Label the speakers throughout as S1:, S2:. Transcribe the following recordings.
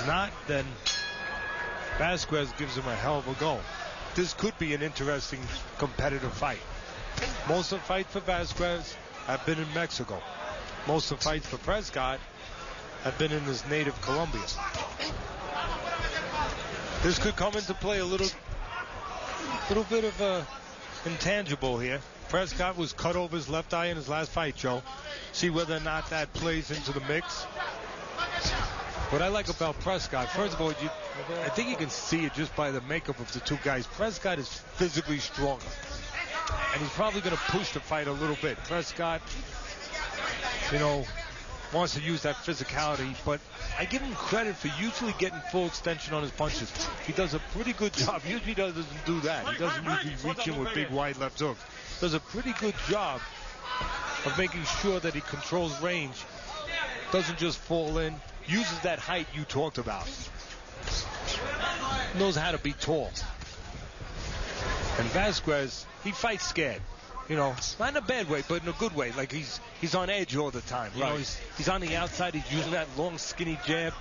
S1: he's not, then Vazquez gives him a hell of a go. This could be an interesting competitive fight. Most of the fights for Vazquez have been in Mexico. Most of the fights for Prescott have been in his native Colombia. This could come into play a little bit of a intangible here. Prescott was cut over his left eye in his last fight, Joe. See whether or not that plays into the mix. What I like about Prescott, first of all, I think you can see it just by the makeup of the two guys. Prescott is physically stronger, and he's probably going to push the fight a little bit. Prescott, wants to use that physicality, but I give him credit for usually getting full extension on his punches. He does a pretty good job. Usually he doesn't do that. He doesn't usually reach in with big wide left hooks. Does a pretty good job of making sure that he controls range, doesn't just fall in, uses that height you talked about. Knows how to be tall. And Vazquez, he fights scared. Not in a bad way, but in a good way. Like he's on edge all the time. He's on the outside. He's using that long, skinny jab,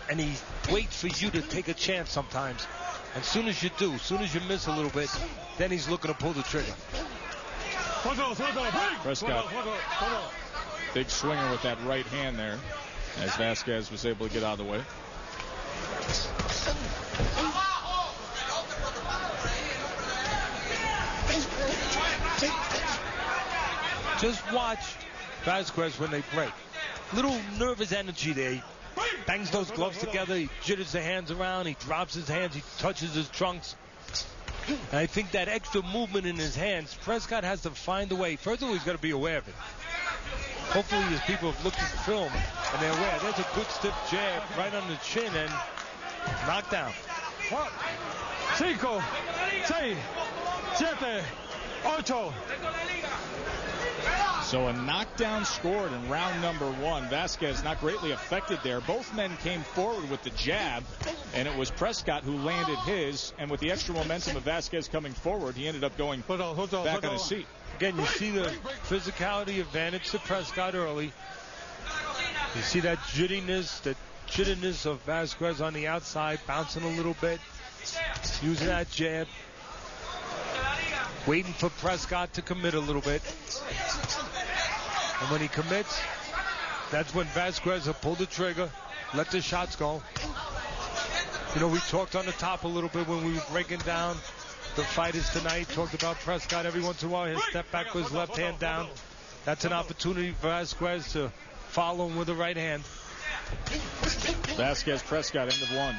S1: and he waits for you to take a chance sometimes. And as soon as you do, as soon as you miss a little bit, then he's looking to pull the trigger.
S2: Prescott, big swinger with that right hand there, as Vazquez was able to get out of the way.
S1: Just watch Vazquez when they break. Little nervous energy there. He bangs those gloves together. He jitters the hands around. He drops his hands. He touches his trunks. And I think that extra movement in his hands, Prescott has to find a way. First of all, he's got to be aware of it. Hopefully his people have looked at the film and they're aware. There's a good stiff jab right on the chin and knockdown.
S3: 5, 6, 7, 8.
S2: So a knockdown scored in round number 1. Vazquez not greatly affected there. Both men came forward with the jab, and it was Prescott who landed his. And with the extra momentum of Vazquez coming forward, he ended up going back on his seat.
S1: Again, you see the physicality advantage to Prescott early. You see that jitteriness of Vazquez on the outside, bouncing a little bit, using that jab, waiting for Prescott to commit a little bit. And when he commits, that's when Vazquez will pull the trigger, let the shots go. We talked on the top a little bit when we were breaking down the fighters tonight. Talked about Prescott every once in a while. He'll step back with his left hand down. That's an opportunity for Vazquez to follow him with the right hand.
S2: Vazquez, Prescott, end of 1.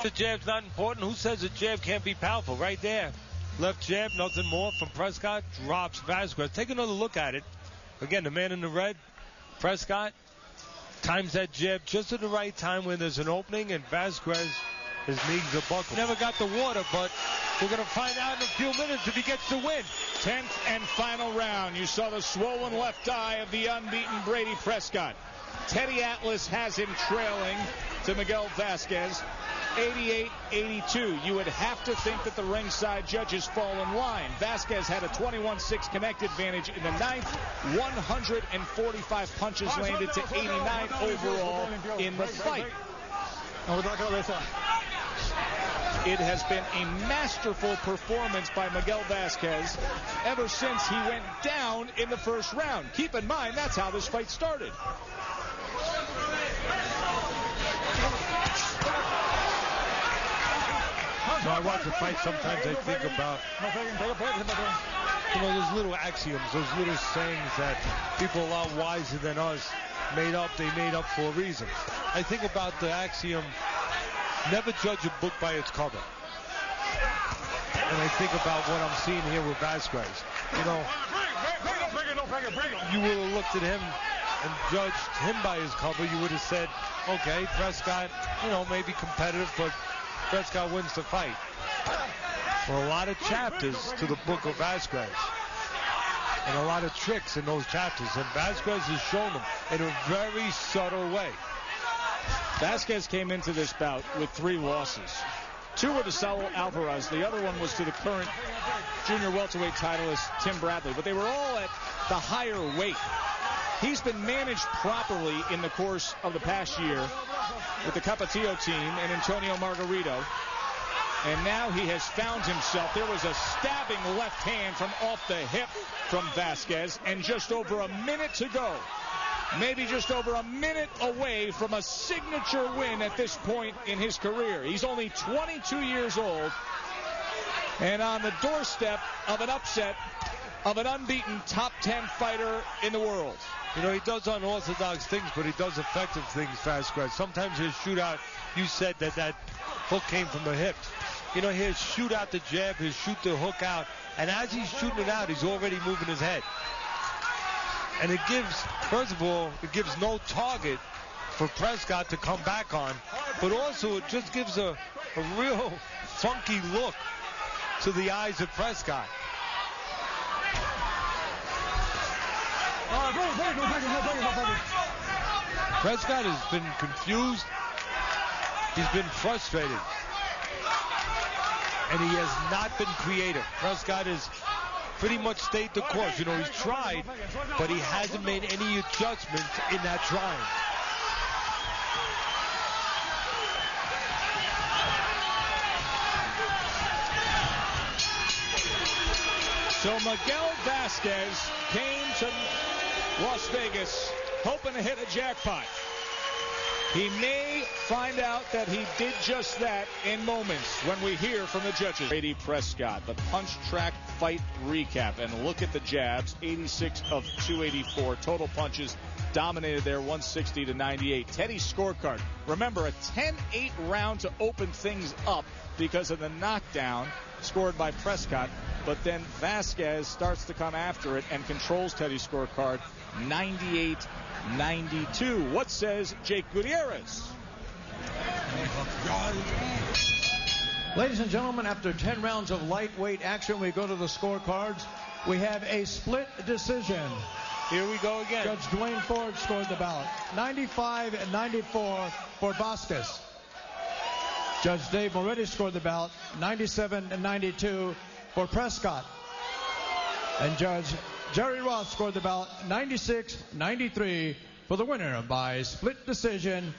S1: The jab's not important. Who says a jab can't be powerful? Right there. Left jab, nothing more from Prescott. Drops Vazquez. Take another look at it. Again, the man in the red, Prescott, times that jab just at the right time when there's an opening, and Vazquez, his knees are buckled. Never got the water, but we're going to find out in a few minutes if he gets the win.
S2: 10th and final round. You saw the swollen left eye of the unbeaten Breidis Prescott. Teddy Atlas has him trailing to Miguel Vazquez, 88-82. You would have to think that the ringside judges fall in line. Vazquez had a 21-6 connect advantage in the 9th. 145 punches landed to 89 overall in the fight. It has been a masterful performance by Miguel Vazquez ever since he went down in the first round. Keep in mind, that's how this fight started.
S1: When I watch the fight, sometimes I think about, those little axioms, those little sayings that people a lot wiser than us made up for a reason. I think about the axiom, never judge a book by its cover. And I think about what I'm seeing here with Vazquez. You would have looked at him and judged him by his cover. You would have said, okay, Prescott, maybe competitive, but Prescott wins the fight. Well, a lot of chapters to the book of Vazquez. And a lot of tricks in those chapters. And Vazquez has shown them in a very subtle way.
S2: Vazquez came into this bout with 3 losses. 2 were to Saul Alvarez. The other one was to the current junior welterweight titleist, Tim Bradley. But they were all at the higher weight. He's been managed properly in the course of the past year. with the Capetillo team and Antonio Margarito. And now he has found himself. There was a stabbing left hand from off the hip from Vazquez, and just over a minute to go. Maybe just over a minute away from a signature win at this point in his career. He's only 22 years old and on the doorstep of an upset of an unbeaten top 10 fighter in the world.
S1: You know, he does unorthodox things, but he does effective things, Vazquez. Sometimes he'll shoot out. You said that hook came from the hip. You know, he'll shoot out the jab, he'll shoot the hook out, and as he's shooting it out, he's already moving his head. And it gives, first of all, it gives no target for Prescott to come back on, but also it just gives a real funky look to the eyes of Prescott. Prescott has been confused. He's been frustrated. And he has not been creative. Prescott has pretty much stayed the course. You know, he's tried, but he hasn't made any adjustments in that trying.
S2: So Miguel Vazquez came to Las Vegas hoping to hit a jackpot. He may find out that he did just that in moments when we hear from the judges. Breidis Prescott, the punch track fight recap. And look at the jabs, 86 of 284. Total punches dominated there, 160 to 98. Teddy's scorecard. Remember, a 10-8 round to open things up because of the knockdown scored by Prescott. But then Vazquez starts to come after it and controls Teddy's scorecard, 98-92. What says Jake Gutierrez?
S4: Ladies and gentlemen, after 10 rounds of lightweight action, we go to the scorecards. We have a split decision.
S1: Here we go again.
S4: Judge Dwayne Ford scored the bout, 95-94 for Vazquez. Judge Dave Moretti scored the bout, 97-92 for Prescott. And Judge Jerry Roth scored the bout, 96-93 for the winner by split decision,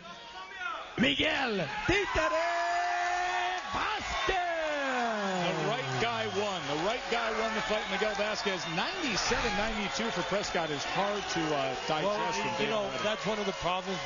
S4: Miguel Vazquez.
S2: The right guy won. The right guy won the fight, Miguel Vazquez. 97-92 for Prescott is hard to digest.
S1: Well, you know, that's one of the problems with